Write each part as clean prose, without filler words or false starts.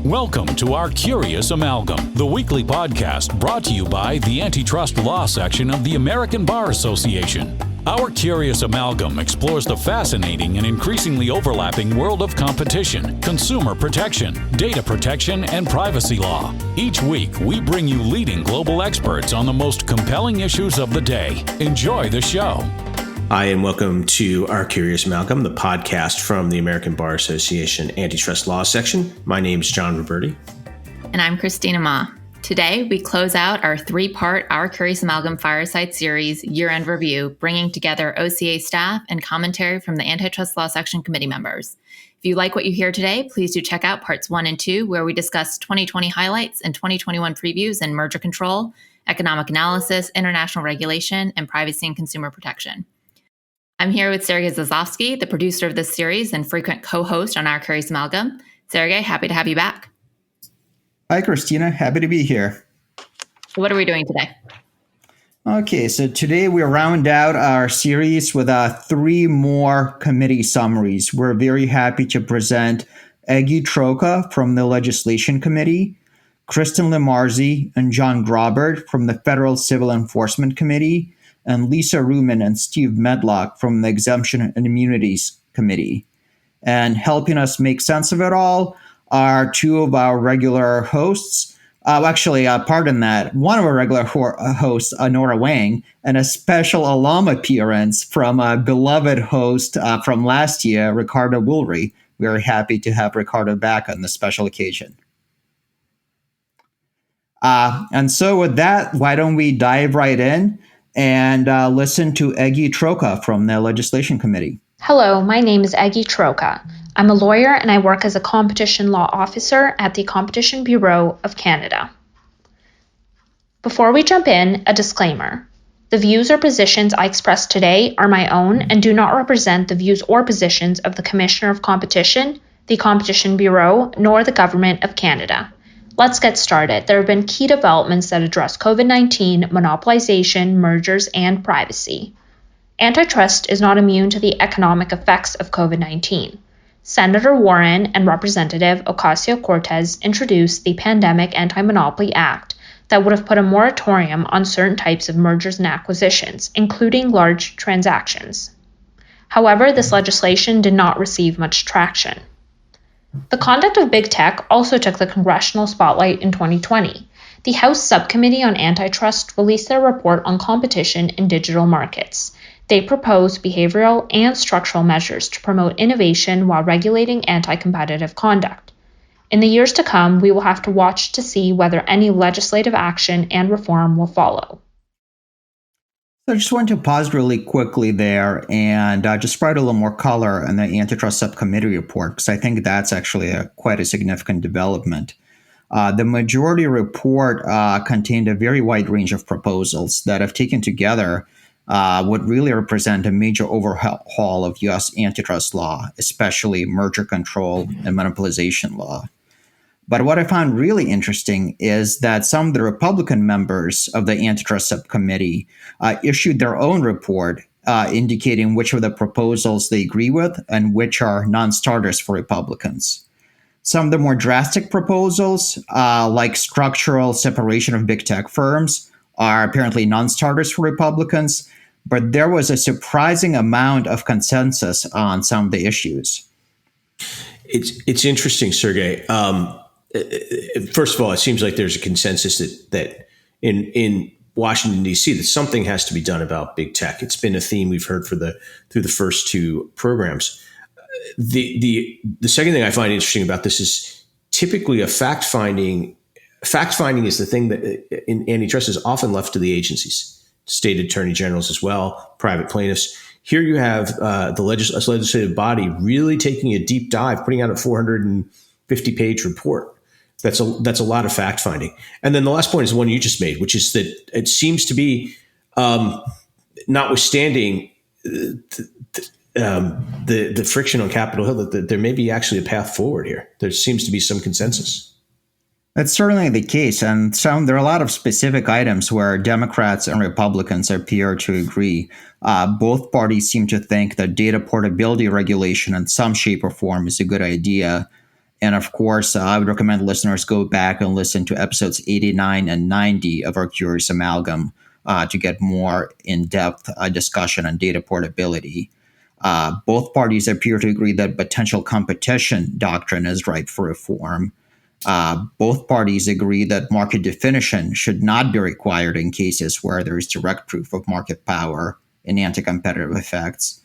Welcome to Our Curious Amalgam, the weekly podcast brought to you by the Antitrust Law Section of the American Bar Association. Our Curious Amalgam explores the fascinating and increasingly overlapping world of competition, consumer protection, data protection, and privacy law. Each week, we bring you leading global experts on the most compelling issues of the day. Enjoy the show. Hi, and welcome to Our Curious Amalgam, the podcast from the American Bar Association Antitrust Law Section. My name is John Roberti. And I'm Christina Ma. Today, we close out our three-part Our Curious Amalgam Fireside Series year-end review, bringing together OCA staff and commentary from the Antitrust Law Section committee members. If you like what you hear today, please do check out parts 1 and 2, where we discuss 2020 highlights and 2021 previews in merger control, economic analysis, international regulation, and privacy and consumer protection. I'm here with Sergei Zaslavsky, the producer of this series and frequent co-host on Our Curious Amalgam. Sergei, happy to have you back. Hi, Christina. Happy to be here. What are we doing today? Okay, so today we round out our series with 3 more committee summaries. We're very happy to present Eggy Troca from the Legislation Committee, Kristen Lemarzi and John Grobert from the Federal Civil Enforcement Committee, and Lisa Ruman and Steve Medlock from the Exemptions and Immunities Committee. And helping us make sense of it all are 2 of our regular hosts. One of our regular hosts, Anora Wang, and a special alum appearance from a beloved host from last year, Ricardo Woolery. We are happy to have Ricardo back on this special occasion. And so with that, why don't we dive right in and listen to Eggy Troca from the Legislation Committee. Hello, my name is Eggy Troca. I'm a lawyer and I work as a competition law officer at the Competition Bureau of Canada. Before we jump in, a disclaimer. The views or positions I express today are my own and do not represent the views or positions of the Commissioner of Competition, the Competition Bureau, nor the Government of Canada. Let's get started. There have been key developments that address COVID-19, monopolization, mergers, and privacy. Antitrust is not immune to the economic effects of COVID-19. Senator Warren and Representative Ocasio-Cortez introduced the Pandemic Anti-Monopoly Act that would have put a moratorium on certain types of mergers and acquisitions, including large transactions. However, this legislation did not receive much traction. The conduct of big tech also took the congressional spotlight in 2020. The House Subcommittee on Antitrust released their report on competition in digital markets. They proposed behavioral and structural measures to promote innovation while regulating anti-competitive conduct. In the years to come, we will have to watch to see whether any legislative action and reform will follow. So I just want to pause really quickly there and just provide a little more color on the Antitrust Subcommittee report, because I think that's actually quite a significant development. The majority report contained a very wide range of proposals that, have taken together, would really represent a major overhaul of U.S. antitrust law, especially merger control and monopolization law. But what I found really interesting is that some of the Republican members of the Antitrust Subcommittee issued their own report indicating which of the proposals they agree with and which are non-starters for Republicans. Some of the more drastic proposals, like structural separation of big tech firms, are apparently non-starters for Republicans, but there was a surprising amount of consensus on some of the issues. It's interesting, Sergei. First of all, it seems like there's a consensus that in Washington, D.C., that something has to be done about big tech. It's been a theme we've heard through the first 2 programs. The second thing I find interesting about this is typically a fact finding. Fact finding is the thing that in antitrust is often left to the agencies, state attorney generals as well, private plaintiffs. Here you have the legislative body really taking a deep dive, putting out a 450-page report. That's a lot of fact finding. And then the last point is the one you just made, which is that it seems to be, notwithstanding the friction on Capitol Hill, that there may be actually a path forward here. There seems to be some consensus. That's certainly the case. And there are a lot of specific items where Democrats and Republicans appear to agree. Both parties seem to think that data portability regulation in some shape or form is a good idea. And of course, I would recommend listeners go back and listen to episodes 89 and 90 of Our Curious Amalgam to get more in-depth discussion on data portability. Both parties appear to agree that potential competition doctrine is ripe for reform. Both parties agree that market definition should not be required in cases where there is direct proof of market power and anti-competitive effects.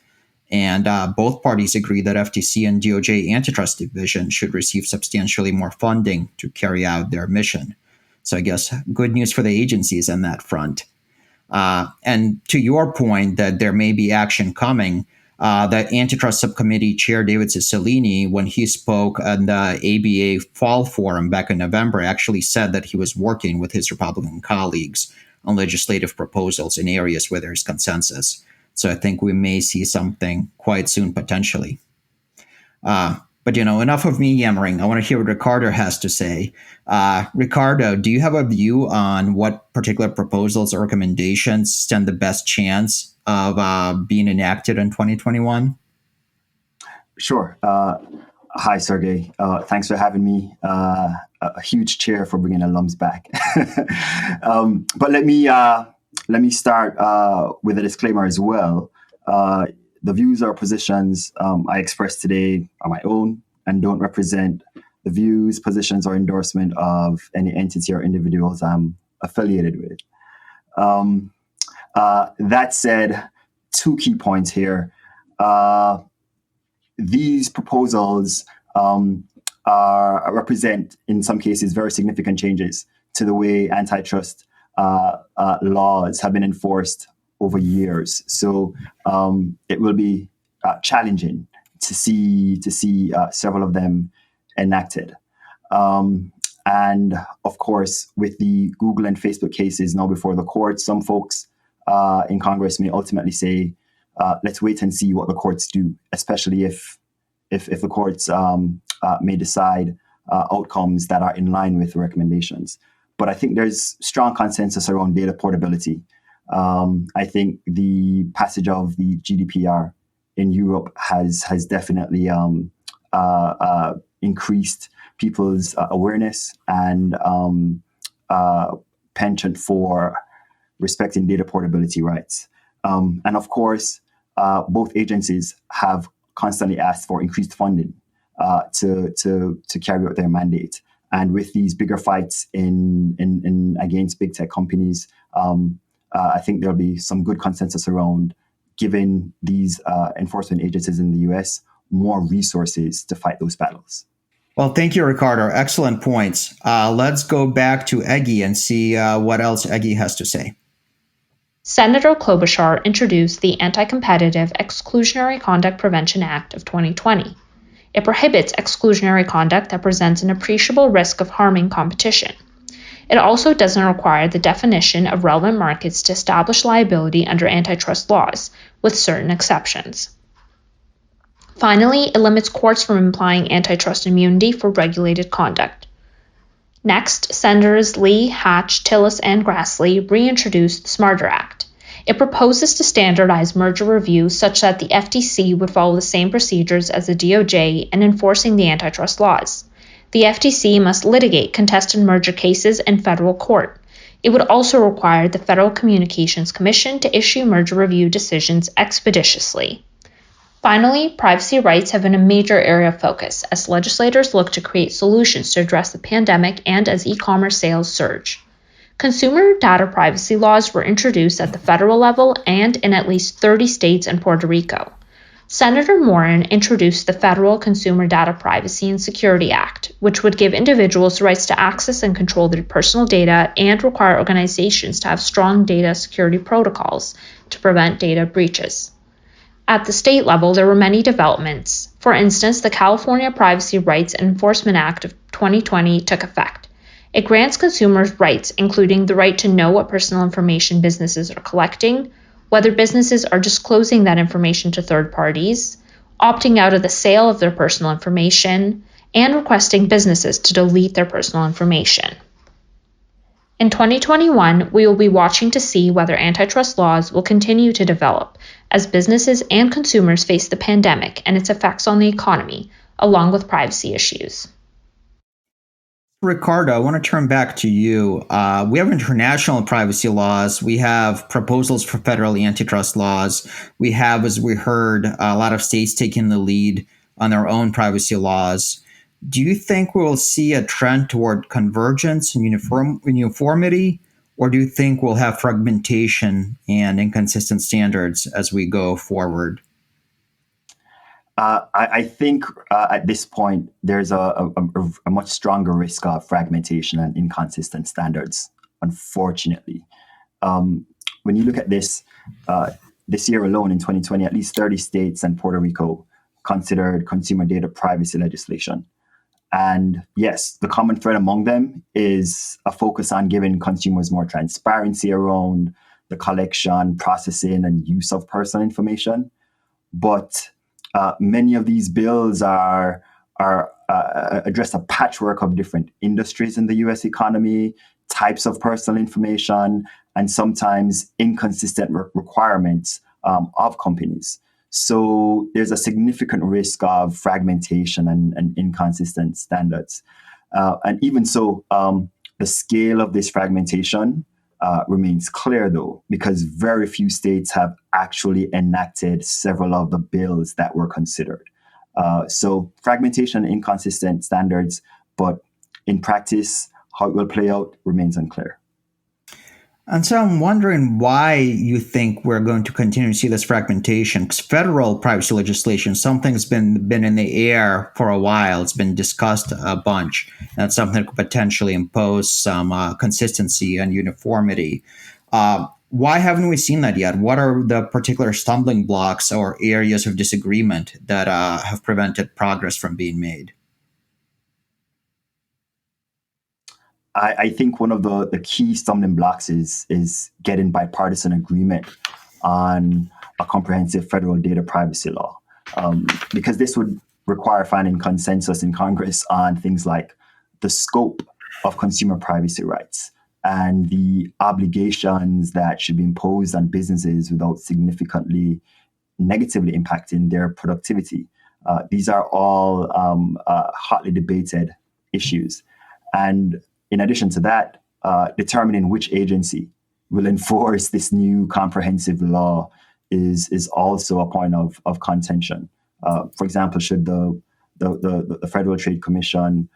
And both parties agree that FTC and DOJ antitrust division should receive substantially more funding to carry out their mission. So I guess good news for the agencies on that front. And to your point that there may be action coming, the Antitrust Subcommittee Chair David Cicilline, when he spoke at the ABA Fall Forum back in November, actually said that he was working with his Republican colleagues on legislative proposals in areas where there's consensus. So I think we may see something quite soon, potentially. But, enough of me yammering. I want to hear what Ricardo has to say. Ricardo, do you have a view on what particular proposals or recommendations stand the best chance of being enacted in 2021? Sure. Hi, Sergei. Thanks for having me. A huge cheer for bringing alums back. But let me start with a disclaimer as well. The views or positions I express today are my own and don't represent the views, positions, or endorsement of any entity or individuals I'm affiliated with. That said, two key points here. These proposals represent, in some cases, very significant changes to the way antitrust laws have been enforced over years. So it will be challenging to see several of them enacted. And of course, with the Google and Facebook cases now before the court, some folks in Congress may ultimately say, let's wait and see what the courts do, especially if the courts may decide outcomes that are in line with the recommendations. But I think there's strong consensus around data portability. I think the passage of the GDPR in Europe has definitely increased people's awareness and penchant for respecting data portability rights. And of course, both agencies have constantly asked for increased funding to carry out their mandate. And with these bigger fights in against big tech companies, I think there'll be some good consensus around giving these enforcement agencies in the US more resources to fight those battles. Well, thank you, Ricardo. Excellent points. Let's go back to Eggy and see what else Eggy has to say. Senator Klobuchar introduced the Anti-Competitive Exclusionary Conduct Prevention Act of 2020. It prohibits exclusionary conduct that presents an appreciable risk of harming competition. It also doesn't require the definition of relevant markets to establish liability under antitrust laws, with certain exceptions. Finally, it limits courts from implying antitrust immunity for regulated conduct. Next, Senators Lee, Hatch, Tillis, and Grassley reintroduced the Smarter Act. It proposes to standardize merger review such that the FTC would follow the same procedures as the DOJ in enforcing the antitrust laws. The FTC must litigate contested merger cases in federal court. It would also require the Federal Communications Commission to issue merger review decisions expeditiously. Finally, privacy rights have been a major area of focus as legislators look to create solutions to address the pandemic and as e-commerce sales surge. Consumer data privacy laws were introduced at the federal level and in at least 30 states and Puerto Rico. Senator Moran introduced the Federal Consumer Data Privacy and Security Act, which would give individuals the rights to access and control their personal data and require organizations to have strong data security protocols to prevent data breaches. At the state level, there were many developments. For instance, the California Privacy Rights and Enforcement Act of 2020 took effect. It grants consumers rights, including the right to know what personal information businesses are collecting, whether businesses are disclosing that information to third parties, opting out of the sale of their personal information, and requesting businesses to delete their personal information. In 2021, we will be watching to see whether antitrust laws will continue to develop as businesses and consumers face the pandemic and its effects on the economy, along with privacy issues. Ricardo, I want to turn back to you. We have international privacy laws. We have proposals for federal antitrust laws. We have, as we heard, a lot of states taking the lead on their own privacy laws. Do you think we will see a trend toward convergence and uniformity, or do you think we'll have fragmentation and inconsistent standards as we go forward? I think at this point, there's a much stronger risk of fragmentation and inconsistent standards, unfortunately. When you look at this year alone, in 2020, at least 30 states and Puerto Rico considered consumer data privacy legislation. And yes, the common thread among them is a focus on giving consumers more transparency around the collection, processing, and use of personal information. But many of these bills are address a patchwork of different industries in the U.S. economy, types of personal information, and sometimes inconsistent requirements of companies. So there's a significant risk of fragmentation and inconsistent standards. And even so, the scale of this fragmentation remains clear, though, because very few states have actually enacted several of the bills that were considered. So fragmentation and inconsistent standards, but in practice, how it will play out remains unclear. And so I'm wondering why you think we're going to continue to see this fragmentation. Because federal privacy legislation, something's been in the air for a while. It's been discussed a bunch. And it's something that could potentially impose some consistency and uniformity. Why haven't we seen that yet? What are the particular stumbling blocks or areas of disagreement that have prevented progress from being made? I think one of the key stumbling blocks is getting bipartisan agreement on a comprehensive federal data privacy law, because this would require finding consensus in Congress on things like the scope of consumer privacy rights and the obligations that should be imposed on businesses without significantly negatively impacting their productivity. These are all hotly debated issues. And in addition to that, determining which agency will enforce this new comprehensive law is also a point of contention. For example, should the Federal Trade Commission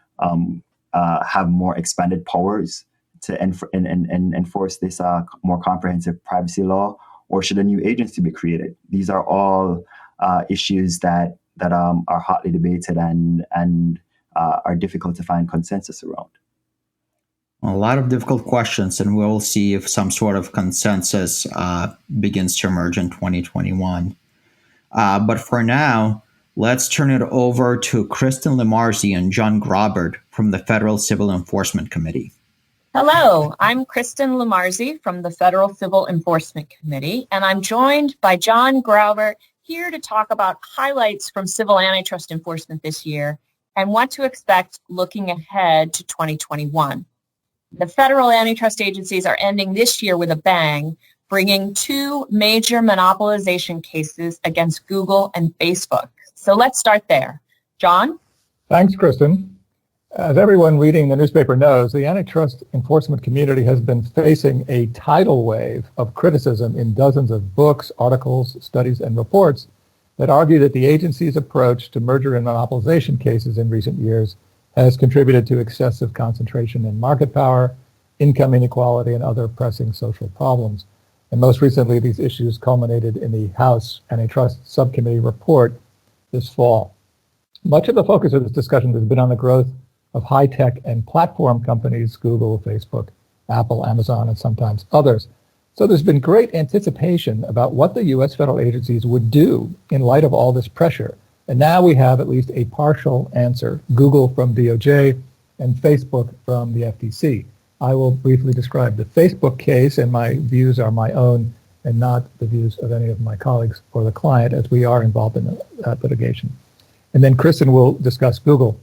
have more expanded powers to enforce this more comprehensive privacy law, or should a new agency be created? These are all issues that are hotly debated and are difficult to find consensus around. A lot of difficult questions, and we'll see if some sort of consensus begins to emerge in 2021. But for now, let's turn it over to Kristen Lemarzi and John Grobert from the Federal Civil Enforcement Committee. Hello, I'm Kristen Lemarzi from the Federal Civil Enforcement Committee, and I'm joined by John Grobert here to talk about highlights from civil antitrust enforcement this year and what to expect looking ahead to 2021. The federal antitrust agencies are ending this year with a bang, bringing two major monopolization cases against Google and Facebook. So let's start there. John? Thanks, Kristen. As everyone reading the newspaper knows, the antitrust enforcement community has been facing a tidal wave of criticism in dozens of books, articles, studies, and reports that argue that the agency's approach to merger and monopolization cases in recent years has contributed to excessive concentration in market power, income inequality, and other pressing social problems. And most recently, these issues culminated in the House Antitrust Subcommittee report this fall. Much of the focus of this discussion has been on the growth of high-tech and platform companies, Google, Facebook, Apple, Amazon, and sometimes others. So there's been great anticipation about what the U.S. federal agencies would do in light of all this pressure. And now we have at least a partial answer, Google from DOJ and Facebook from the FTC. I will briefly describe the Facebook case, and my views are my own and not the views of any of my colleagues or the client, as we are involved in that litigation. And then Kristen will discuss Google.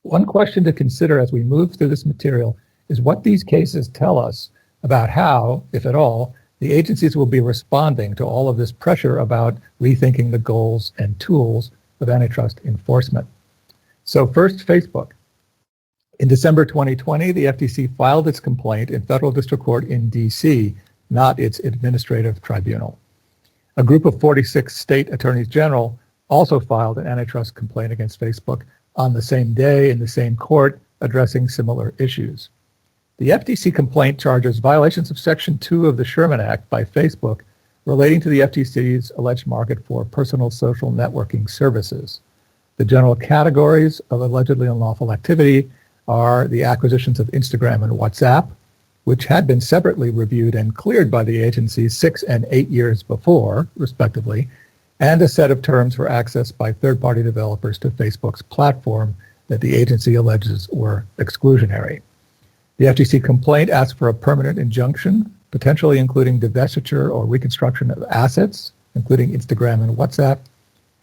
One question to consider as we move through this material is what these cases tell us about how, if at all, the agencies will be responding to all of this pressure about rethinking the goals and tools of antitrust enforcement. So first, Facebook. In December 2020, the FTC filed its complaint in federal district court in D.C., not its administrative tribunal. A group of 46 state attorneys general also filed an antitrust complaint against Facebook on the same day in the same court, addressing similar issues. The FTC complaint charges violations of Section 2 of the Sherman Act by Facebook relating to the FTC's alleged market for personal social networking services. The general categories of allegedly unlawful activity are the acquisitions of Instagram and WhatsApp, which had been separately reviewed and cleared by the agency 6 and 8 years before, respectively, and a set of terms for access by third-party developers to Facebook's platform that the agency alleges were exclusionary. The FTC complaint asks for a permanent injunction, potentially including divestiture or reconstruction of assets, including Instagram and WhatsApp,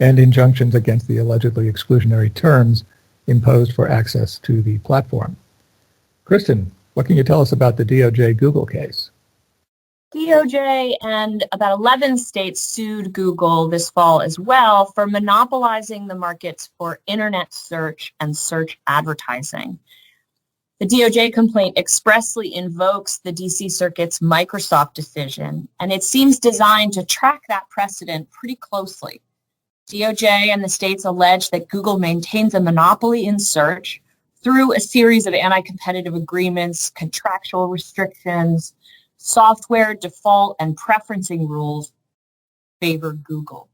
and injunctions against the allegedly exclusionary terms imposed for access to the platform. Kristen, what can you tell us about the DOJ Google case? DOJ and about 11 states sued Google this fall as well for monopolizing the markets for internet search and search advertising. The DOJ complaint expressly invokes the DC Circuit's Microsoft decision, and it seems designed to track that precedent pretty closely. DOJ and the states allege that Google maintains a monopoly in search through a series of anti-competitive agreements, contractual restrictions, software default and preferencing rules favor Google.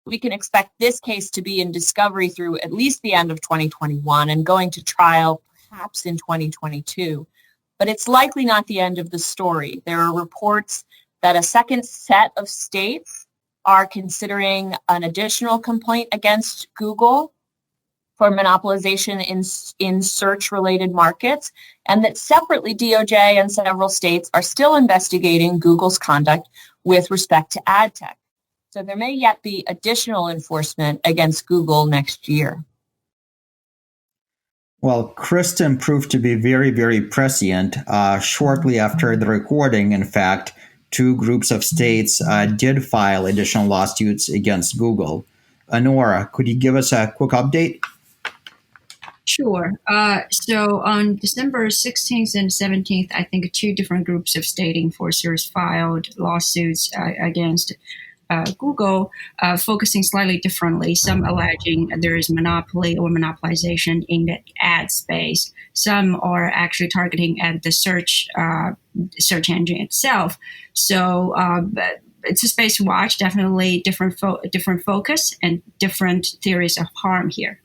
We can expect this case to be in discovery through at least the end of 2021 and going to trial perhaps in 2022. But it's likely not the end of the story. There are reports that a second set of states are considering an additional complaint against Google for monopolization in search-related markets, and that separately DOJ and several states are still investigating Google's conduct with respect to ad tech. So there may yet be additional enforcement against Google next year. Well, Kristen proved to be very, very prescient. Shortly after the recording, in fact, two groups of states did file additional lawsuits against Google. Anora, could you give us a quick update? Sure. So on December 16th and 17th, I think two different groups of state enforcers filed lawsuits against Google, focusing slightly differently. Some alleging there is monopoly or monopolization in the ad space. Some are actually targeting at the search engine itself. So it's a space to watch. Definitely different focus and different theories of harm here.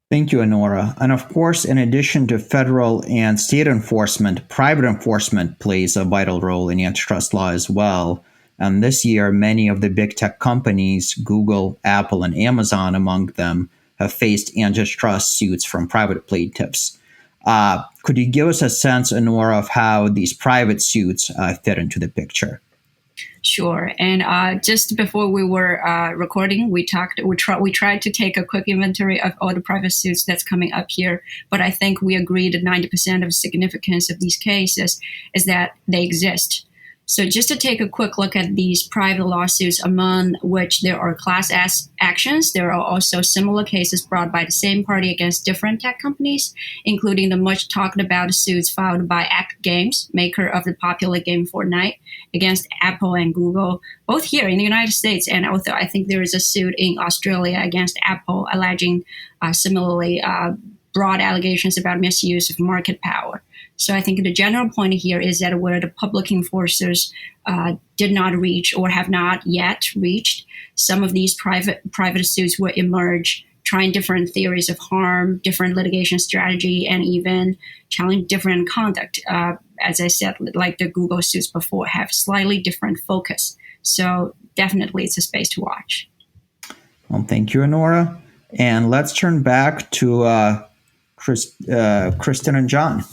Thank you, Anora. And of course, in addition to federal and state enforcement, private enforcement plays a vital role in antitrust law as well. And this year, many of the big tech companies, Google, Apple, and Amazon among them, have faced antitrust suits from private plaintiffs. Could you give us a sense, Anora, of how these private suits fit into the picture? Sure. And just before we were recording, we tried to take a quick inventory of all the private suits that's coming up here. But I think we agreed that 90% of the significance of these cases is that they exist. So just to take a quick look at these private lawsuits, among which there are class actions, there are also similar cases brought by the same party against different tech companies, including the much talked about suits filed by Epic Games, maker of the popular game Fortnite, against Apple and Google, both here in the United States. And also I think there is a suit in Australia against Apple alleging similarly broad allegations about misuse of market power. So I think the general point here is that where the public enforcers did not reach or have not yet reached, some of these private suits will emerge, trying different theories of harm, different litigation strategy, and even challenge different conduct. As I said, like the Google suits before, have slightly different focus. So definitely it's a space to watch. Well, thank you, Anora. And let's turn back to Kristen and John.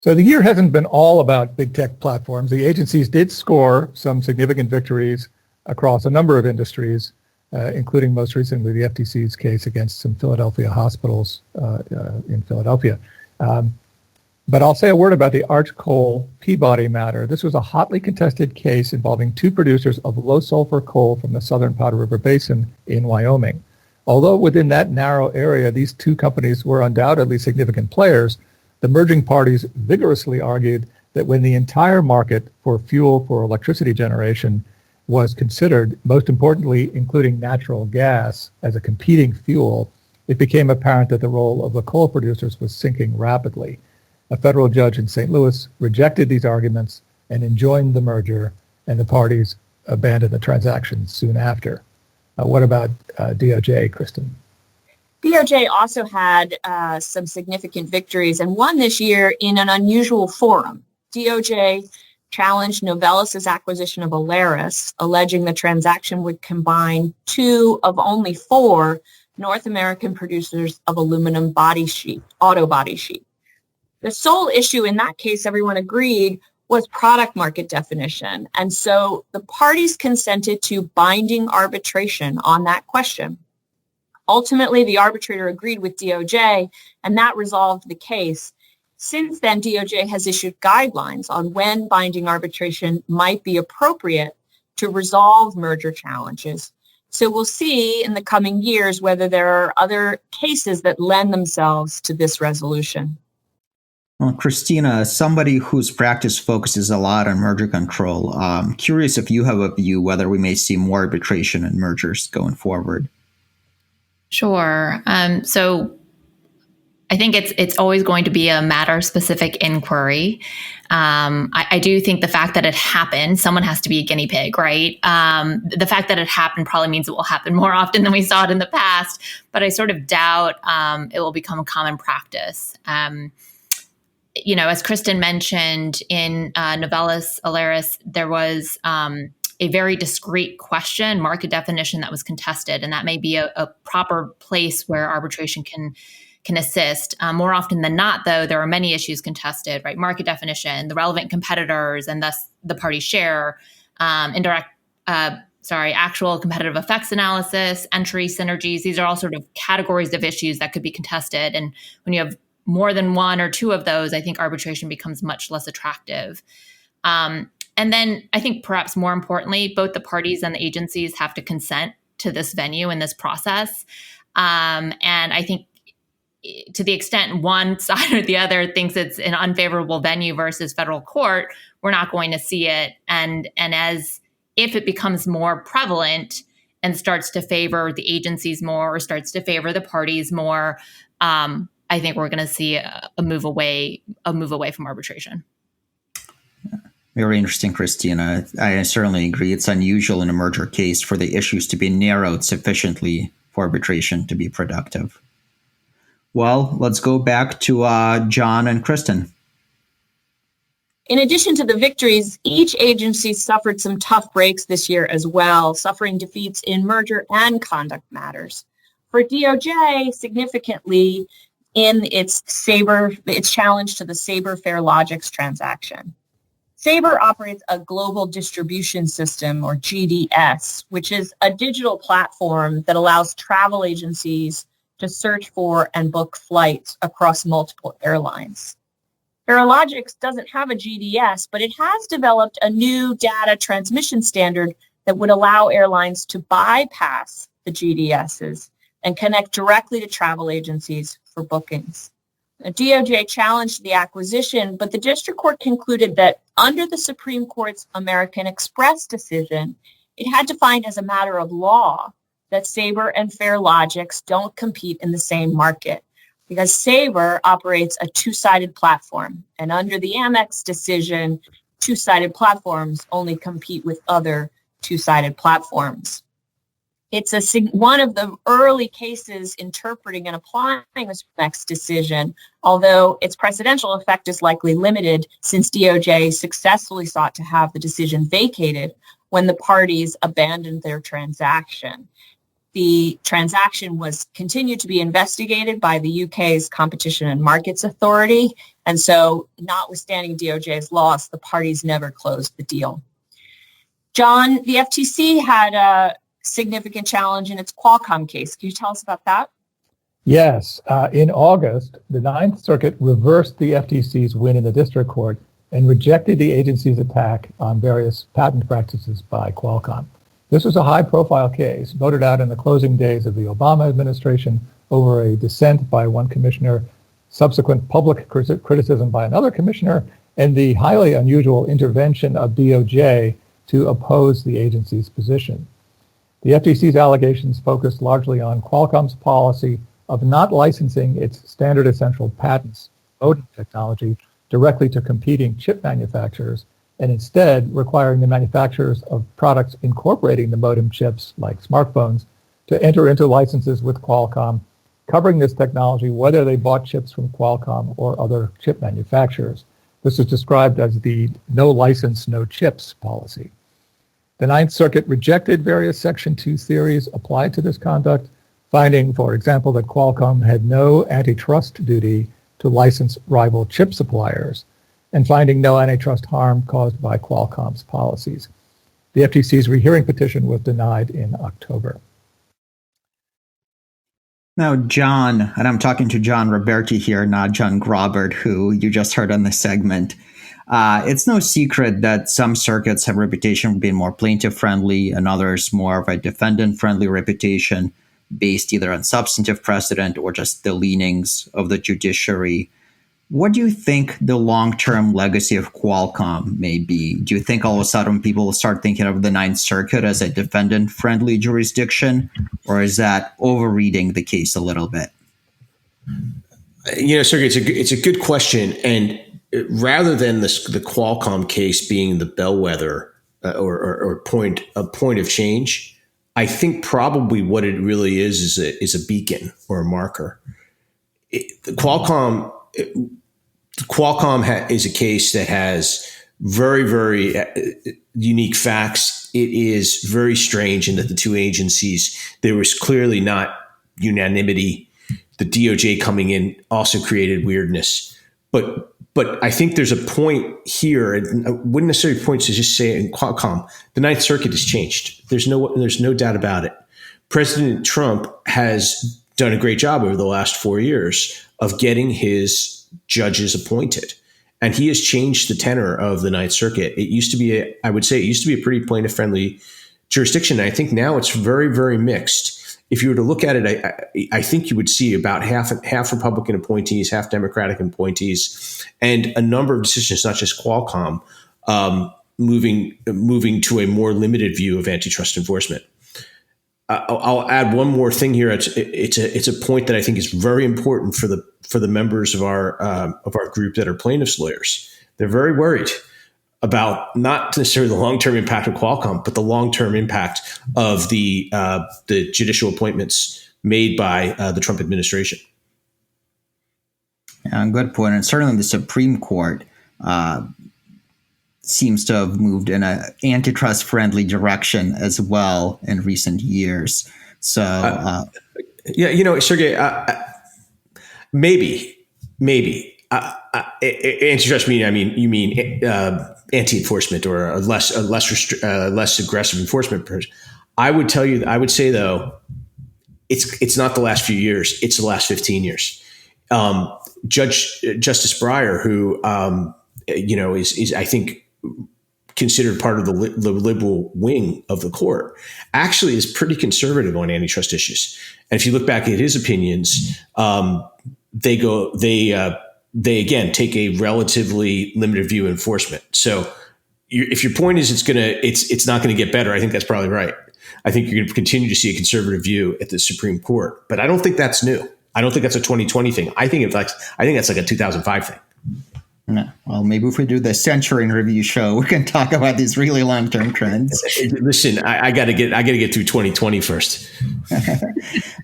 So the year hasn't been all about big tech platforms. The agencies did score some significant victories across a number of industries, including most recently the FTC's case against some Philadelphia hospitals in Philadelphia. But I'll say a word about the Arch Coal Peabody matter. This was a hotly contested case involving two producers of low sulfur coal from the southern Powder River Basin in Wyoming. Although within that narrow area, these two companies were undoubtedly significant players, the merging parties vigorously argued that when the entire market for fuel for electricity generation was considered, most importantly, including natural gas as a competing fuel, it became apparent that the role of the coal producers was sinking rapidly. A federal judge in St. Louis rejected these arguments and enjoined the merger, and the parties abandoned the transaction soon after. What about DOJ, Kristen? DOJ also had some significant victories and won this year in an unusual forum. DOJ challenged Novelis's acquisition of Alaris, alleging the transaction would combine two of only four North American producers of aluminum auto body sheet. The sole issue in that case, everyone agreed, was product market definition. And so the parties consented to binding arbitration on that question. Ultimately, the arbitrator agreed with DOJ, and that resolved the case. Since then, DOJ has issued guidelines on when binding arbitration might be appropriate to resolve merger challenges. So we'll see in the coming years whether there are other cases that lend themselves to this resolution. Well, Christina, somebody whose practice focuses a lot on merger control, I'm curious if you have a view whether we may see more arbitration and mergers going forward. Sure. So I think it's always going to be a matter-specific inquiry. I do think the fact that it happened, someone has to be a guinea pig, right? The fact that it happened probably means it will happen more often than we saw it in the past, but I sort of doubt it will become a common practice. As Kristen mentioned, in Novelis Alaris, there was a very discrete question, market definition, that was contested, and that may be a proper place where arbitration can assist. More often than not, though, there are many issues contested, right? Market definition, the relevant competitors, and thus the party share, actual competitive effects analysis, entry synergies. These are all sort of categories of issues that could be contested. And when you have more than one or two of those, I think arbitration becomes much less attractive. And then I think perhaps more importantly, both the parties and the agencies have to consent to this venue and this process. And I think to the extent one side or the other thinks it's an unfavorable venue versus federal court, we're not going to see it. And if it becomes more prevalent and starts to favor the agencies more or starts to favor the parties more, I think we're going to see a move away from arbitration. Very interesting, Christina. I certainly agree. It's unusual in a merger case for the issues to be narrowed sufficiently for arbitration to be productive. Well, let's go back to John and Kristen. In addition to the victories, each agency suffered some tough breaks this year as well, suffering defeats in merger and conduct matters. For DOJ, significantly in its challenge to the Sabre Fairlogics transaction. Sabre operates a global distribution system, or GDS, which is a digital platform that allows travel agencies to search for and book flights across multiple airlines. Fairlogics doesn't have a GDS, but it has developed a new data transmission standard that would allow airlines to bypass the GDSs and connect directly to travel agencies for bookings. The DOJ challenged the acquisition, but the district court concluded that under the Supreme Court's American Express decision, it had to find as a matter of law that Sabre and Fairlogics don't compete in the same market because Sabre operates a two-sided platform. And under the Amex decision, two-sided platforms only compete with other two-sided platforms. It's one of the early cases interpreting and applying this Amex decision, although its precedential effect is likely limited since DOJ successfully sought to have the decision vacated when the parties abandoned their transaction. The transaction was continued to be investigated by the UK's Competition and Markets Authority, and so notwithstanding DOJ's loss, the parties never closed the deal. John, the FTC had a significant challenge in its Qualcomm case. Can you tell us about that? Yes. In August, the Ninth Circuit reversed the FTC's win in the district court and rejected the agency's attack on various patent practices by Qualcomm. This was a high-profile case voted out in the closing days of the Obama administration over a dissent by one commissioner, subsequent public criticism by another commissioner, and the highly unusual intervention of DOJ to oppose the agency's position. The FTC's allegations focused largely on Qualcomm's policy of not licensing its standard essential patents, modem technology, directly to competing chip manufacturers, and instead requiring the manufacturers of products incorporating the modem chips, like smartphones, to enter into licenses with Qualcomm, covering this technology whether they bought chips from Qualcomm or other chip manufacturers. This is described as the no license, no chips policy. The Ninth Circuit rejected various Section 2 theories applied to this conduct, finding, for example, that Qualcomm had no antitrust duty to license rival chip suppliers, and finding no antitrust harm caused by Qualcomm's policies. The FTC's rehearing petition was denied in October. Now, John, and I'm talking to John Roberti here, not John Grobert, who you just heard on the segment. It's no secret that some circuits have a reputation for being more plaintiff-friendly and others more of a defendant-friendly reputation based either on substantive precedent or just the leanings of the judiciary. What do you think the long-term legacy of Qualcomm may be? Do you think all of a sudden people will start thinking of the Ninth Circuit as a defendant-friendly jurisdiction, or is that overreading the case a little bit? Sergei, it's a good question. And rather than the Qualcomm case being the bellwether or point of change, I think probably what it really is a beacon or a marker. Qualcomm is a case that has very, very unique facts. It is very strange in that the two agencies, there was clearly not unanimity. The DOJ coming in also created weirdness. But I think there's a point here, and I wouldn't necessarily point to just say in Qualcomm, the Ninth Circuit has changed. There's no doubt about it. President Trump has done a great job over the last 4 years of getting his judges appointed. And he has changed the tenor of the Ninth Circuit. It used to be a pretty plaintiff-friendly jurisdiction. And I think now it's very, very mixed. If you were to look at it, I think you would see about half Republican appointees, half Democratic appointees, and a number of decisions, not just Qualcomm, moving to a more limited view of antitrust enforcement. I'll add one more thing here. It's a point that I think is very important for the members of our group that are plaintiffs' lawyers. They're very worried about not necessarily the long-term impact of Qualcomm, but the long-term impact of the judicial appointments made by the Trump administration. Yeah, good point. And certainly the Supreme Court seems to have moved in an antitrust-friendly direction as well in recent years. So, Sergei, maybe. Antitrust meaning you mean anti-enforcement or a less aggressive enforcement. I would say though, it's not the last few years; it's the last 15 years. Justice Breyer, who is I think considered part of the liberal wing of the court, actually is pretty conservative on antitrust issues. And if you look back at his opinions, they again take a relatively limited view of enforcement. So if your point is it's not going to get better, I think that's probably right. I think you're going to continue to see a conservative view at the Supreme Court, but I don't think that's new. I don't think that's a 2020 thing. I think that's like a 2005 thing. No. Well, maybe if we do the Century in Review show, we can talk about these really long-term trends. Listen, I got to get through 2020 first.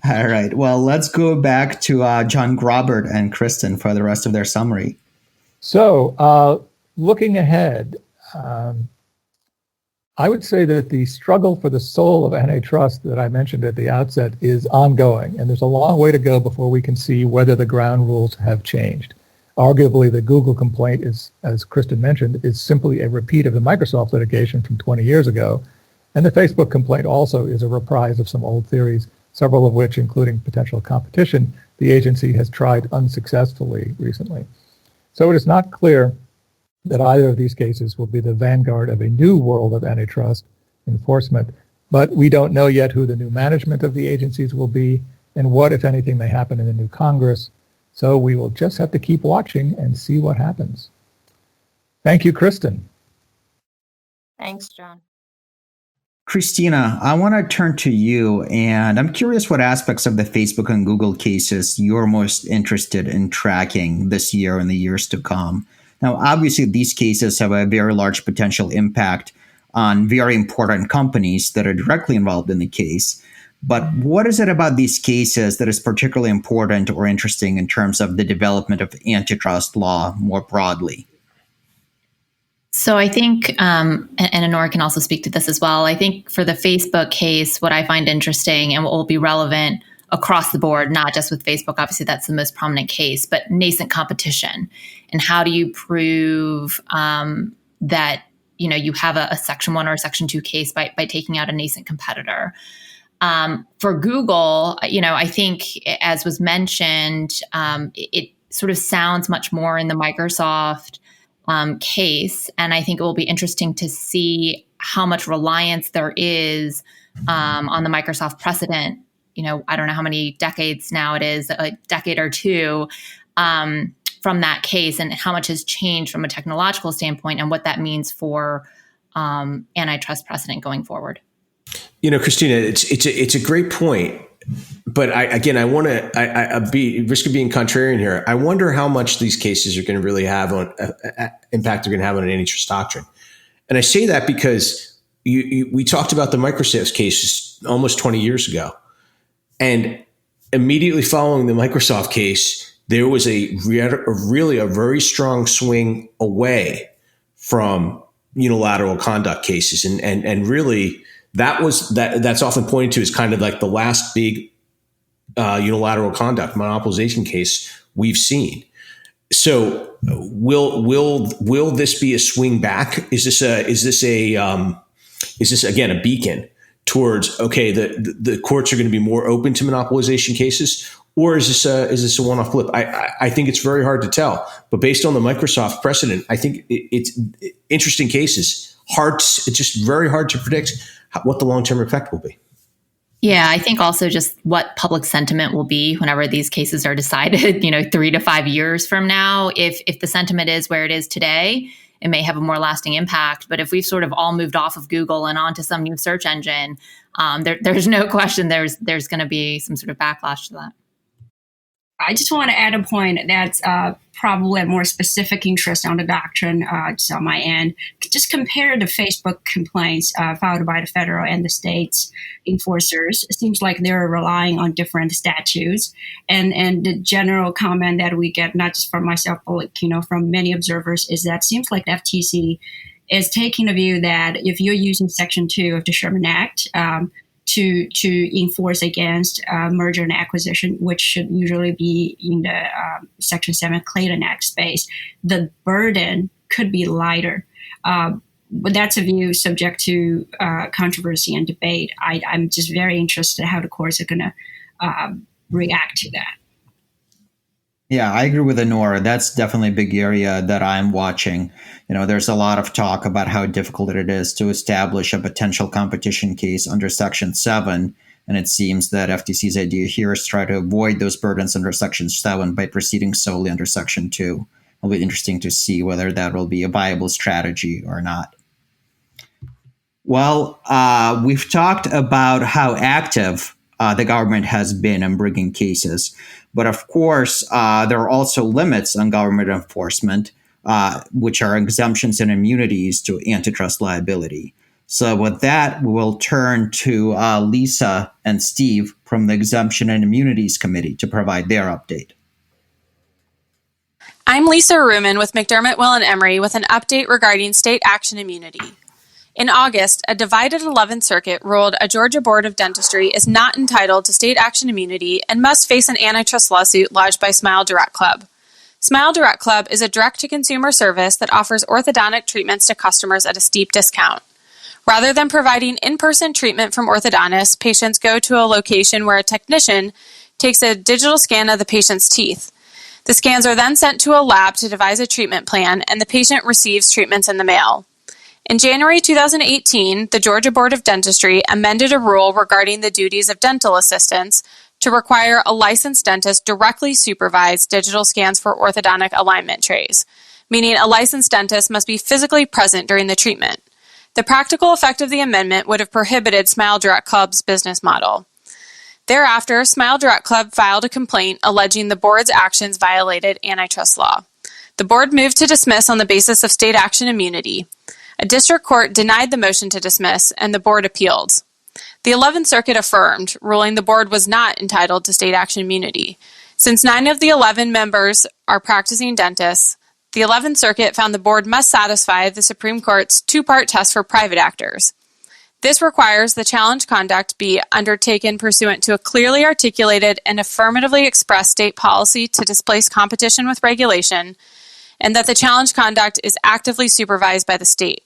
All right. Well, let's go back to John Grobert and Kristen for the rest of their summary. So, looking ahead, I would say that the struggle for the soul of antitrust that I mentioned at the outset is ongoing, and there's a long way to go before we can see whether the ground rules have changed. Arguably, the Google complaint is, as Kristen mentioned, is simply a repeat of the Microsoft litigation from 20 years ago. And the Facebook complaint also is a reprise of some old theories, several of which, including potential competition, the agency has tried unsuccessfully recently. So it is not clear that either of these cases will be the vanguard of a new world of antitrust enforcement. but we don't know yet who the new management of the agencies will be and what, if anything, may happen in the new Congress. So we will just have to keep watching and see what happens. Thank you, Kristen. Thanks, John. Christina, I want to turn to you, and I'm curious what aspects of the Facebook and Google cases you're most interested in tracking this year and the years to come. Now, obviously, these cases have a very large potential impact on very important companies that are directly involved in the case. But what is it about these cases that is particularly important or interesting in terms of the development of antitrust law more broadly? So I think, and Anora can also speak to this as well, I think for the Facebook case, what I find interesting and what will be relevant across the board, not just with Facebook, obviously that's the most prominent case, but nascent competition. And how do you prove that you have a Section 1 or a Section 2 case by taking out a nascent competitor? For Google, I think, as was mentioned, it sort of sounds much more in the Microsoft case. And I think it will be interesting to see how much reliance there is on the Microsoft precedent. I don't know how many decades now it is, a decade or two from that case, and how much has changed from a technological standpoint and what that means for antitrust precedent going forward. Christina, it's a great point, but I want to be risk of being contrarian here. I wonder how much these cases are going to really have on impact they're going to have on an antitrust doctrine. And I say that because we talked about the Microsoft cases almost 20 years ago, and immediately following the Microsoft case, there was really a very strong swing away from unilateral conduct cases, and really. That's often pointed to as kind of like the last big unilateral conduct monopolization case we've seen. So will this be a swing back? Is this again a beacon towards the courts are going to be more open to monopolization cases, or is this a one-off blip? I think it's very hard to tell, but based on the Microsoft precedent, I think it's interesting cases. It's just very hard to predict what the long-term effect will be. Yeah, I think also just what public sentiment will be whenever these cases are decided, 3 to 5 years from now. If the sentiment is where it is today, it may have a more lasting impact. But if we've sort of all moved off of Google and onto some new search engine, there's no question there's going to be some sort of backlash to that. I just want to add a point that's probably a more specific interest on the doctrine just on my end. Just compare the Facebook complaints filed by the federal and the states enforcers. It seems like they're relying on different statutes. And the general comment that we get, not just from myself, but from many observers, is that it seems like the FTC is taking the view that if you're using Section 2 of the Sherman Act, to enforce against merger and acquisition, which should usually be in the Section 7 Clayton Act space, the burden could be lighter. But that's a view subject to controversy and debate. I'm just very interested in how the courts are going to react to that. Yeah, I agree with Anora. That's definitely a big area that I'm watching. There's a lot of talk about how difficult it is to establish a potential competition case under Section 7. And it seems that FTC's idea here is to try to avoid those burdens under Section 7 by proceeding solely under Section 2. It'll be interesting to see whether that will be a viable strategy or not. Well, we've talked about how active the government has been in bringing cases. But of course, there are also limits on government enforcement, which are exemptions and immunities to antitrust liability. So with that, we will turn to Lisa and Steve from the Exemption and Immunities Committee to provide their update. I'm Lisa Ruman with McDermott, Will & Emery with an update regarding state action immunity. In August, a divided 11th Circuit ruled a Georgia Board of Dentistry is not entitled to state action immunity and must face an antitrust lawsuit lodged by Smile Direct Club. Smile Direct Club is a direct-to-consumer service that offers orthodontic treatments to customers at a steep discount. Rather than providing in-person treatment from orthodontists, patients go to a location where a technician takes a digital scan of the patient's teeth. The scans are then sent to a lab to devise a treatment plan, and the patient receives treatments in the mail. In January 2018, the Georgia Board of Dentistry amended a rule regarding the duties of dental assistants to require a licensed dentist directly supervise digital scans for orthodontic alignment trays, meaning a licensed dentist must be physically present during the treatment. The practical effect of the amendment would have prohibited Smile Direct Club's business model. Thereafter, Smile Direct Club filed a complaint alleging the board's actions violated antitrust law. The board moved to dismiss on the basis of state action immunity. A district court denied the motion to dismiss, and the board appealed. The 11th Circuit affirmed, ruling the board was not entitled to state action immunity. Since 9 of the 11 members are practicing dentists, the 11th Circuit found the board must satisfy the Supreme Court's two-part test for private actors. This requires the challenge conduct be undertaken pursuant to a clearly articulated and affirmatively expressed state policy to displace competition with regulation, and that the challenge conduct is actively supervised by the state.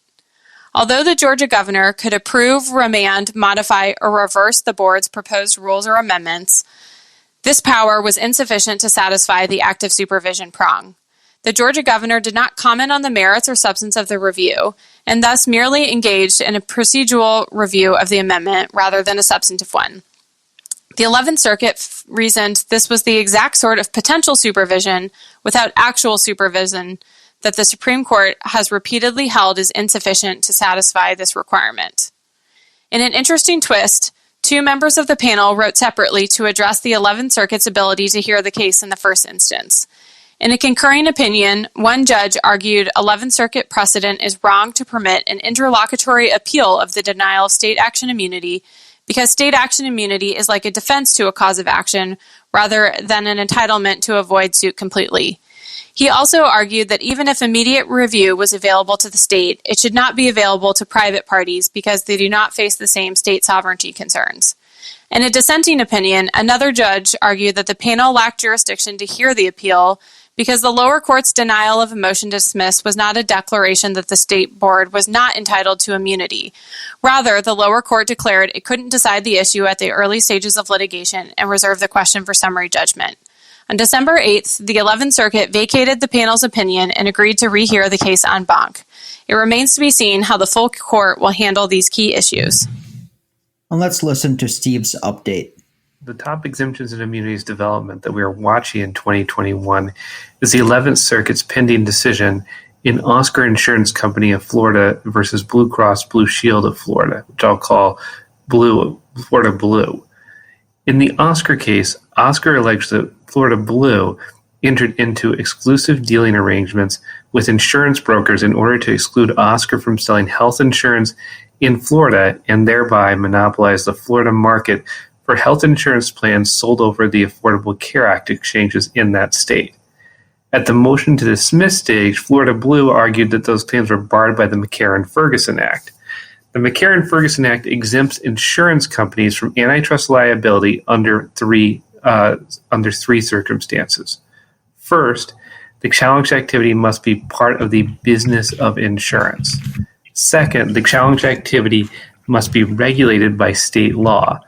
Although the Georgia governor could approve, remand, modify, or reverse the board's proposed rules or amendments, this power was insufficient to satisfy the active supervision prong. The Georgia governor did not comment on the merits or substance of the review, and thus merely engaged in a procedural review of the amendment rather than a substantive one. The 11th Circuit reasoned this was the exact sort of potential supervision without actual supervision that the Supreme Court has repeatedly held is insufficient to satisfy this requirement. In an interesting twist, 2 members of the panel wrote separately to address the 11th Circuit's ability to hear the case in the first instance. In a concurring opinion, one judge argued 11th Circuit precedent is wrong to permit an interlocutory appeal of the denial of state action immunity because state action immunity is like a defense to a cause of action rather than an entitlement to avoid suit completely. He also argued that even if immediate review was available to the state, it should not be available to private parties because they do not face the same state sovereignty concerns. In a dissenting opinion, another judge argued that the panel lacked jurisdiction to hear the appeal because the lower court's denial of a motion to dismiss was not a declaration that the state board was not entitled to immunity. Rather, the lower court declared it couldn't decide the issue at the early stages of litigation and reserved the question for summary judgment. On December 8th, the 11th Circuit vacated the panel's opinion and agreed to rehear the case en banc. It remains to be seen how the full court will handle these key issues. And let's listen to Steve's update. The top exemptions and immunities development that we are watching in 2021 is the 11th Circuit's pending decision in Oscar Insurance Company of Florida versus Blue Cross Blue Shield of Florida, which I'll call Florida Blue. In the Oscar case, Oscar alleged that Florida Blue entered into exclusive dealing arrangements with insurance brokers in order to exclude Oscar from selling health insurance in Florida and thereby monopolize the Florida market for health insurance plans sold over the Affordable Care Act exchanges in that state. At the motion to dismiss stage, Florida Blue argued that those claims were barred by the McCarran-Ferguson Act. The McCarran-Ferguson Act exempts insurance companies from antitrust liability under three circumstances. First, the challenged activity must be part of the business of insurance. Second, the challenged activity must be regulated by state law.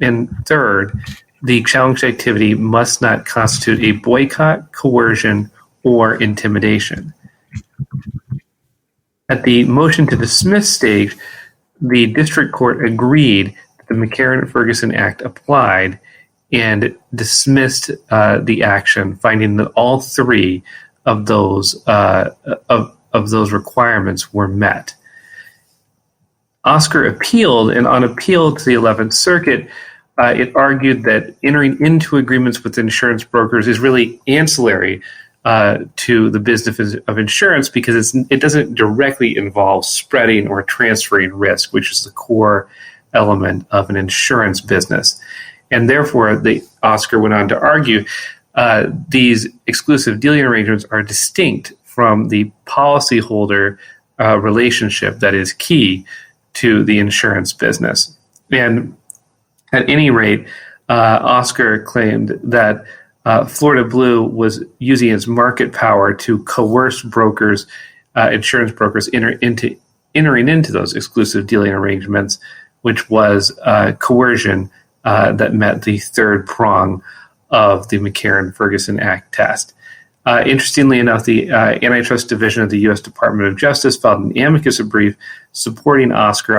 And third, the challenged activity must not constitute a boycott, coercion, or intimidation. At the motion to dismiss stage, the district court agreed that the McCarran-Ferguson Act applied and dismissed the action, finding that all 3 of those requirements were met. Oscar appealed, and on appeal to the 11th Circuit, it argued that entering into agreements with insurance brokers is really ancillary to the business of insurance because it doesn't directly involve spreading or transferring risk, which is the core element of an insurance business. And therefore, Oscar went on to argue these exclusive dealing arrangements are distinct from the policyholder relationship that is key to the insurance business. And at any rate, Oscar claimed that Florida Blue was using its market power to coerce brokers, insurance brokers, entering into those exclusive dealing arrangements, which was coercion that met the third prong of the McCarran-Ferguson Act test. Interestingly enough, the Antitrust Division of the U.S. Department of Justice filed an amicus brief supporting Oscar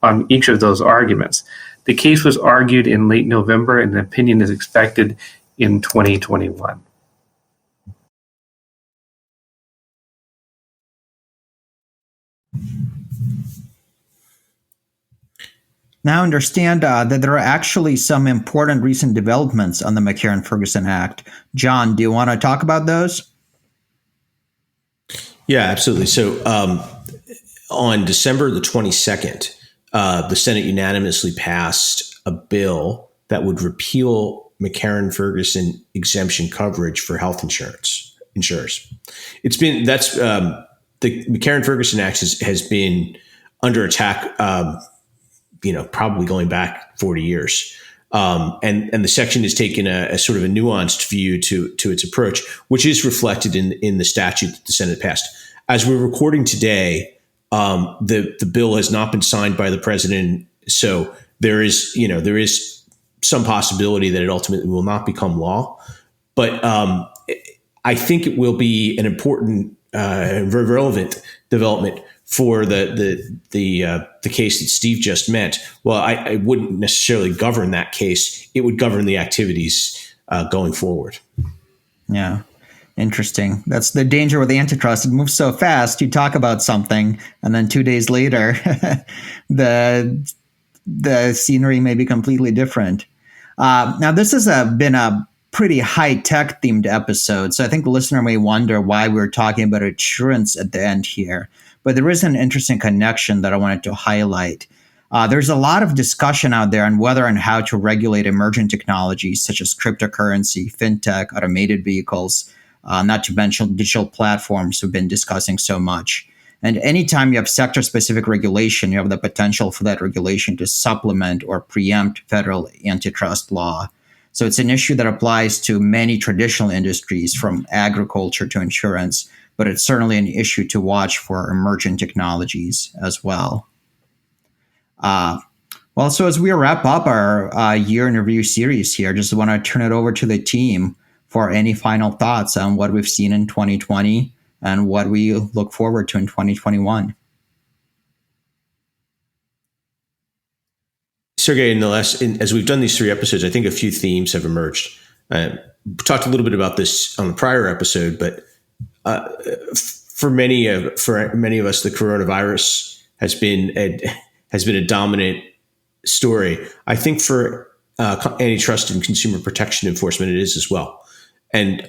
on each of those arguments. The case was argued in late November, and an opinion is expected in 2021. Now understand that there are actually some important recent developments on the McCarran-Ferguson Act. John, do you want to talk about those? Yeah, absolutely. So on December the 22nd, the Senate unanimously passed a bill that would repeal McCarran-Ferguson exemption coverage for health insurers. The McCarran-Ferguson Act has been under attack, probably going back 40 years. And the section has taken a sort of a nuanced view to its approach, which is reflected in the statute that the Senate passed. As we're recording today, the bill has not been signed by the president, so there is some possibility that it ultimately will not become law. But I think it will be an important and very relevant development for the case that Steve just meant. Well, I wouldn't necessarily govern that case. It would govern the activities going forward. Yeah. Interesting. That's the danger with antitrust. It moves so fast. You talk about something, and then 2 days later, the scenery may be completely different. Now, this has been a pretty high-tech themed episode, so I think the listener may wonder why we're talking about insurance at the end here. But there is an interesting connection that I wanted to highlight. There's a lot of discussion out there on whether and how to regulate emerging technologies such as cryptocurrency, fintech, automated vehicles, not to mention digital platforms we've been discussing so much. And anytime you have sector-specific regulation, you have the potential for that regulation to supplement or preempt federal antitrust law. So it's an issue that applies to many traditional industries, from agriculture to insurance, but it's certainly an issue to watch for emerging technologies as well. So as we wrap up our year in review series here, just want to turn it over to the team for any final thoughts on what we've seen in 2020 and what we look forward to in 2021. Sergei, as we've done these 3 episodes, I think a few themes have emerged. We talked a little bit about this on the prior episode, but for many of us, the coronavirus has been a dominant story. I think for antitrust and consumer protection enforcement, it is as well. And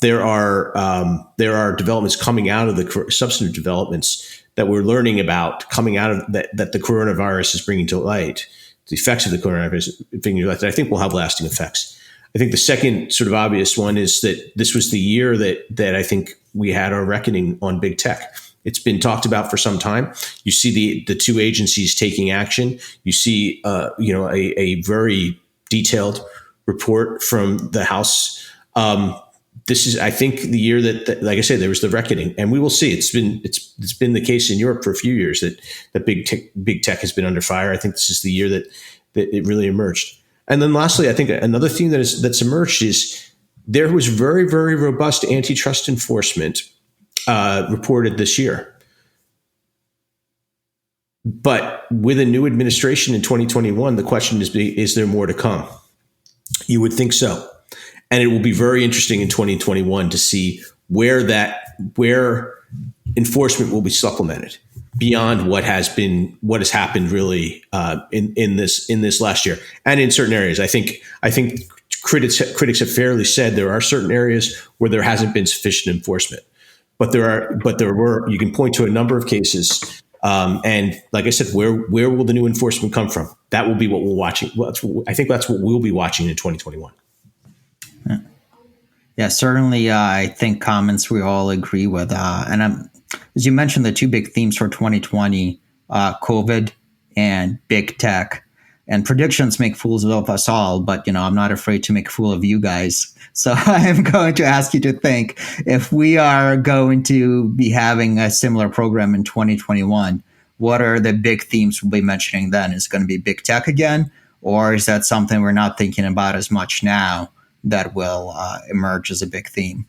there are developments coming out of the substantive developments that we're learning about coming out of that the coronavirus is bringing to light. The effects of the coronavirus bringing to light that I think will have lasting effects. I think the second sort of obvious one is that this was the year that I think we had our reckoning on big tech. It's been talked about for some time. You see the 2 agencies taking action. You see a very detailed report from the House. This is, I think, the year that, like I said, there was the reckoning, and we will see. It's been the case in Europe for a few years that big tech has been under fire. I think this is the year that it really emerged. And then lastly, I think another theme that's emerged is there was very, very robust antitrust enforcement reported this year. But with a new administration in 2021, the question is there more to come? You would think so. And it will be very interesting in 2021 to see where enforcement will be supplemented beyond what has happened really in this last year, and in certain areas. I think critics have fairly said there are certain areas where there hasn't been sufficient enforcement, but there were. You can point to a number of cases, and like I said, where will the new enforcement come from? That will be what we're watching. I think that's what we'll be watching in 2021. Yeah, certainly. I think comments we all agree with. And as you mentioned, the 2 big themes for 2020, COVID and big tech. And predictions make fools of us all, but I'm not afraid to make a fool of you guys. So I'm going to ask you to think, if we are going to be having a similar program in 2021, what are the big themes we'll be mentioning then? Is it going to be big tech again? Or is that something we're not thinking about as much now that will emerge as a big theme?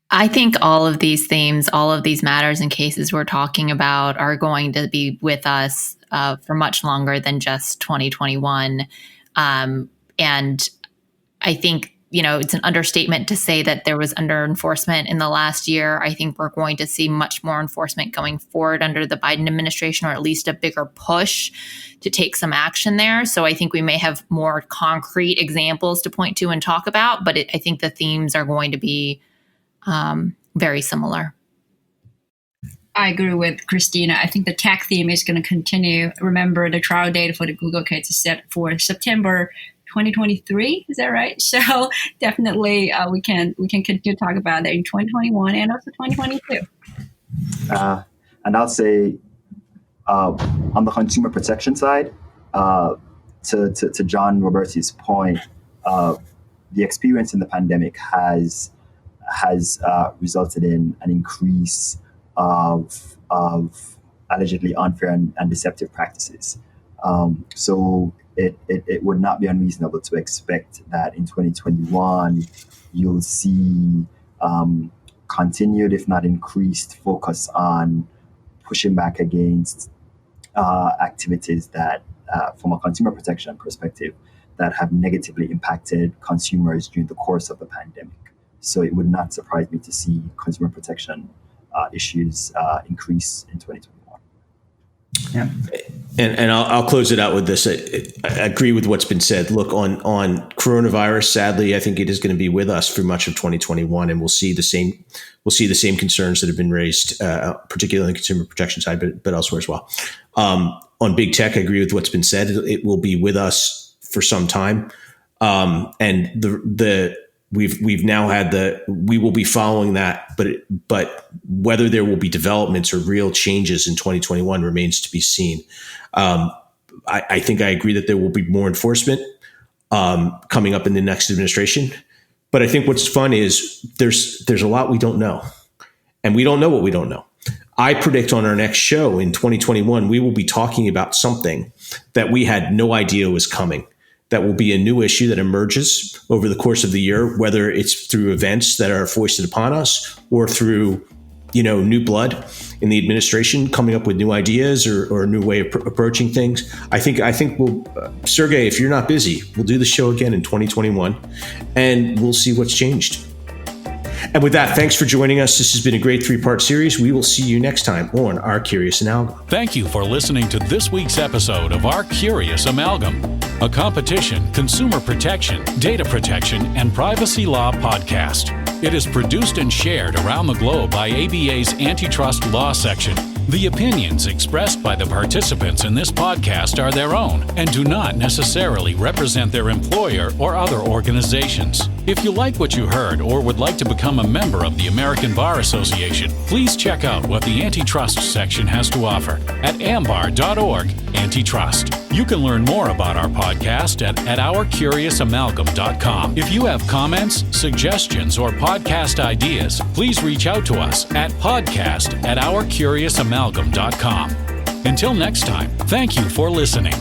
I think all of these themes, all of these matters and cases we're talking about are going to be with us for much longer than just 2021. And I think, it's an understatement to say that there was under enforcement in the last year. I think we're going to see much more enforcement going forward under the Biden administration, or at least a bigger push to take some action there. So I think we may have more concrete examples to point to and talk about, but I think the themes are going to be very similar. I agree with Christina. I think the tech theme is going to continue. Remember, the trial date for the Google case is set for September 2023. Is that right? So definitely we can continue to talk about that in 2021 and also 2022. And I'll say on the consumer protection side, to John Roberti's point, the experience in the pandemic has resulted in an increase of allegedly unfair and deceptive practices. So it would not be unreasonable to expect that in 2021 you'll see continued, if not increased, focus on pushing back against activities that, from a consumer protection perspective, that have negatively impacted consumers during the course of the pandemic. So it would not surprise me to see consumer protection issues increase in 2021. Yeah. And I'll close it out with this. I agree with what's been said. Look, on coronavirus, sadly, I think it is going to be with us for much of 2021, and we'll see the same concerns that have been raised, particularly on the consumer protection side, but elsewhere as well. On big tech, I agree with what's been said. It will be with us for some time, and we've now had we will be following that, but whether there will be developments or real changes in 2021 remains to be seen. I think I agree that there will be more enforcement coming up in the next administration, but I think what's fun is there's a lot we don't know, and we don't know what we don't know. I predict on our next show in 2021 we will be talking about something that we had no idea was coming. That will be a new issue that emerges over the course of the year, whether it's through events that are foisted upon us or through, new blood in the administration coming up with new ideas or a new way of approaching things. I think we'll, Sergei, if you're not busy, we'll do the show again in 2021 and we'll see what's changed. And with that, thanks for joining us. This has been a great 3-part series. We will see you next time on Our Curious Amalgam. Thank you for listening to this week's episode of Our Curious Amalgam, a competition, consumer protection, data protection, and privacy law podcast. It is produced and shared around the globe by ABA's Antitrust Law Section. The opinions expressed by the participants in this podcast are their own and do not necessarily represent their employer or other organizations. If you like what you heard or would like to become a member of the American Bar Association, please check out what the Antitrust section has to offer at ambar.org/antitrust. You can learn more about our podcast at ourcuriousamalgam.com. If you have comments, suggestions, or podcast ideas, please reach out to us at podcast@ourcuriousamalgam.com. Until next time, thank you for listening.